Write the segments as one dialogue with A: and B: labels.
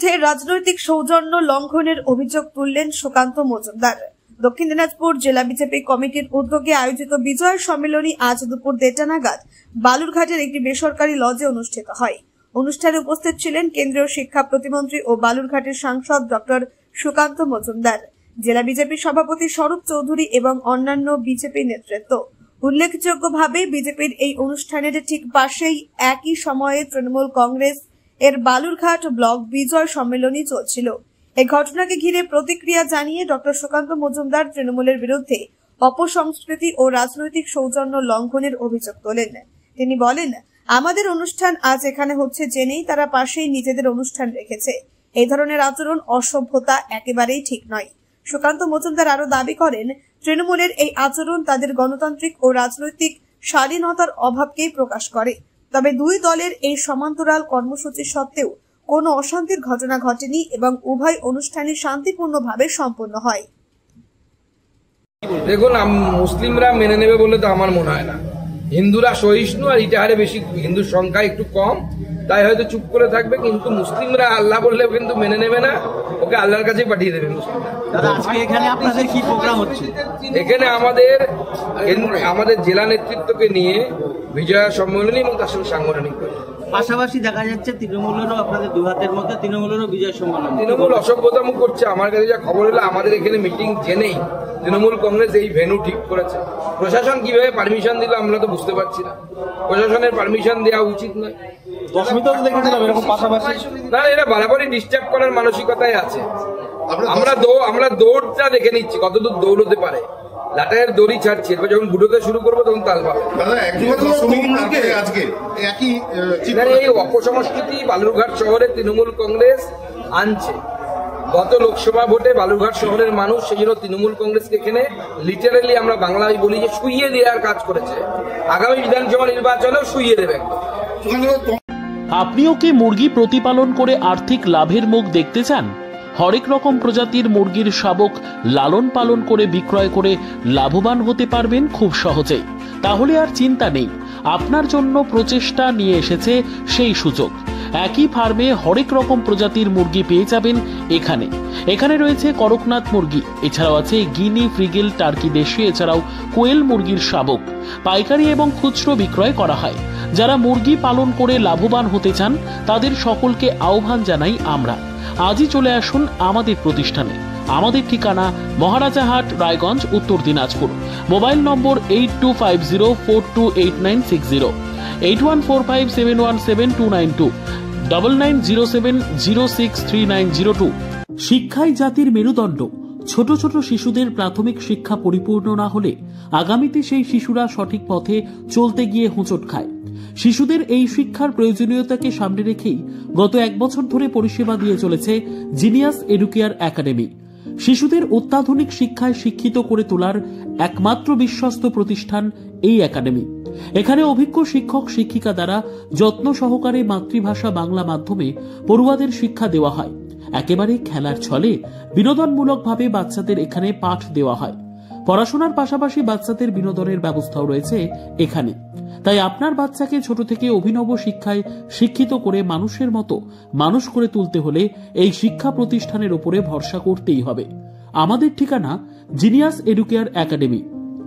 A: বিরুদ্ধে রাজনৈতিক সৌজন্য লঙ্ঘনের অভিযোগ তুললেন সুকান্ত মজুমদার। দক্ষিণ দিনাজপুর জেলা বিজেপি কমিটির উদ্যোগে আয়োজিত বিজয় সম্মেলনী আজ দুপুর 1:30 নাগাদ বালুরঘাটের একটি বেসরকারি লজে অনুষ্ঠিত হয়। অনুষ্ঠানে উপস্থিত ছিলেন কেন্দ্রীয় শিক্ষা প্রতিমন্ত্রী ও বালুরঘাটের সাংসদ ডক্টর সুকান্ত মজুমদার, জেলা বিজেপি সভাপতি স্বরূপ চৌধুরী এবং অন্যান্য বিজেপি নেতৃত্ব। উল্লেখযোগ্যভাবে বিজেপির এই অনুষ্ঠানের ঠিক পাশেই একই সময়ে তৃণমূল কংগ্রেস এর বালুরঘাট ব্লক বিজয় সম্মেলনী চলছিল। এই ঘটনাকে ঘিরে প্রতিক্রিয়া জানিয়ে ডক্টর সুকান্ত মজুমদার তৃণমূলের বিরুদ্ধে অপসংস্কৃতি ও রাজনৈতিক সৌজন্য লঙ্ঘনের অভিযোগ তোলেন। তিনি বলেন, আমাদের অনুষ্ঠান আজ এখানে হচ্ছে জেনেই তারা পাশেই নিজেদের অনুষ্ঠান রেখেছে। এই ধরনের আচরণ অসভ্যতা, একেবারেই ঠিক নয়। সুকান্ত মজুমদার আরো দাবি করেন, তৃণমূলের এই আচরণ তাদের গণতান্ত্রিক ও রাজনৈতিক স্বাধীনতার অভাবকেই প্রকাশ করে। তবে দুই দলের এই সমান্তরাল কর্মসূচি সত্ত্বেও কোনো অশান্তির ঘটনা ঘটেনি এবং উভয় অনুষ্ঠানই শান্তিপূর্ণভাবে সম্পন্ন হয়।
B: দেখুন, মুসলিমরা মেনে নেবে বলে তো আমার মনে হয় না। হিন্দুরা সহিষ্ণু, আর ইটাহারে বেশি হিন্দুর সংখ্যা একটু কম, তাই হয়তো চুপ করে থাকবে। কিন্তু মুসলিমরা আল্লাহ বললে কিন্তু মেনে নেবে না, ওকে আল্লাহর কাছে পাঠিয়ে দেবে মুসলিমরা।
C: এখানে আপনাদের কি প্রোগ্রাম হচ্ছে?
B: এখানে আমাদের জেলা নেতৃত্বকে নিয়ে বিজয়া সম্মেলনী এবং তার সঙ্গে সাংগঠনিক
C: পাশাপাশি দেখা যাচ্ছে তৃণমূলেরও আপনাদের দু হাতের মধ্যে তৃণমূলেরও বিজয় সম্মেলন।
B: তৃণমূল অসভ্যতামু করছে। আমার কাছে যা খবর হলো, আমাদের এখানে মিটিং জেনেই তৃণমূল কংগ্রেস এই ভেন্যু ঠিক করেছে। প্রশাসন কিভাবে পারমিশন দিল আমরা তো বুঝতে পারছি না। প্রশাসনের পারমিশন দেওয়া উচিত নয়। না, এরা বারবারই ডিস্টার্ব করার মানসিকতায় আছে। আমরা দৌড়টা দেখে নিচ্ছি কতদূর দৌড়তে পারে। লাটারের দড়ি ছাড়ছে, এবার যখন বুড়োতে শুরু করবো তখন তাল পাবে। এই অপসংস্কৃতি বালুরঘাট শহরে তৃণমূল কংগ্রেস আনছে। গত লোকসভা ভোটে বালুরঘাট শহরের মানুষ সেই জন্য তৃণমূল কংগ্রেসকে এখানে লিটারেলি আমরা বাংলায় বলি যে শুইয়ে দেওয়ার কাজ করেছে। আগামী বিধানসভা নির্বাচনেও শুইয়ে দেবে।
D: আপনিও কি মুরগি প্রতিপালন করে আর্থিক লাভের মুখ দেখতে চান? হরেক রকম প্রজাতির মুরগির শাবক লালন পালন করে বিক্রয় করে লাভবান হতে পারবেন খুব সহজেই। তাহলে আর চিন্তা নেই, আপনার জন্য প্রচেষ্টা নিয়ে এসেছে সেই সুযোগ। একই ফার্মে হরেক রকম প্রজাতির মুরগি পেয়ে যাবেন এখানে রয়েছে করকনাথ মুরগি, এছাড়াও আছে গিনি, ফ্রিগেল, টার্কি দেশি, এছাড়াও কোয়েল মুরগির শাবক। পাইকারি এবং খুচরো বিক্রয় করা হয়। যারা মুরগি পালন করে লাভবান হতে চান তাদের সকলকে আহ্বান জানাই আমরা। আজই চলে আসুন আমাদের প্রতিষ্ঠানে। আমাদের ঠিকানা মহারাজাহাট, রায়গঞ্জ, উত্তর দিনাজপুর। মোবাইল নম্বর 8250428960, 8145717292, 9907063902। শিক্ষাই জাতির মেরুদণ্ড। ছোট ছোট শিশুদের প্রাথমিক শিক্ষা পরিপূর্ণ না হলে আগামীতে সেই শিশুরা সঠিক পথে চলতে গিয়ে হোঁচট খায়। শিশুদের এই শিক্ষার প্রয়োজনীয়তাকে সামনে রেখেই গত 1 বছর ধরে পরিষেবা দিয়ে চলেছে জিনিয়াস এডুকেয়ার একাডেমি। শিশুদের অত্যাধুনিক শিক্ষায় শিক্ষিত করে তোলার একমাত্র বিশ্বস্ত প্রতিষ্ঠান এই একাডেমি। এখানে অভিজ্ঞ শিক্ষক শিক্ষিকা দ্বারা যত্ন সহকারে মাতৃভাষা বাংলা মাধ্যমে পড়ুয়াদের শিক্ষা দেওয়া হয়। একেবারে খেলার ছলে বিনোদনমূলকভাবে বাচ্চাদের এখানে পাঠ দেওয়া হয়। পড়াশোনার পাশাপাশি বাচ্চাদের বিনোদনের ব্যবস্থাও রয়েছে এখানে। তাই আপনার বাচ্চাকে ছোট থেকে অভিনব শিক্ষায় শিক্ষিত করে মানুষের মতো মানুষ করে তুলতে হলে এই শিক্ষা প্রতিষ্ঠানের উপরে ভরসা করতেই হবে। আমাদের ঠিকানা জিনিয়াস এডুকেয়ার একাডেমি,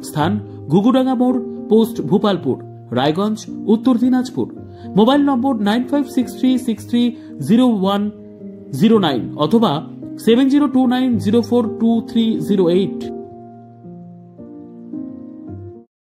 D: স্থান ঘুঘুডাঙ্গা মোড়, পোস্ট ভূপালপুর, রায়গঞ্জ, উত্তর দিনাজপুর। মোবাইল নম্বর 9563630109 অথবা 7029042308।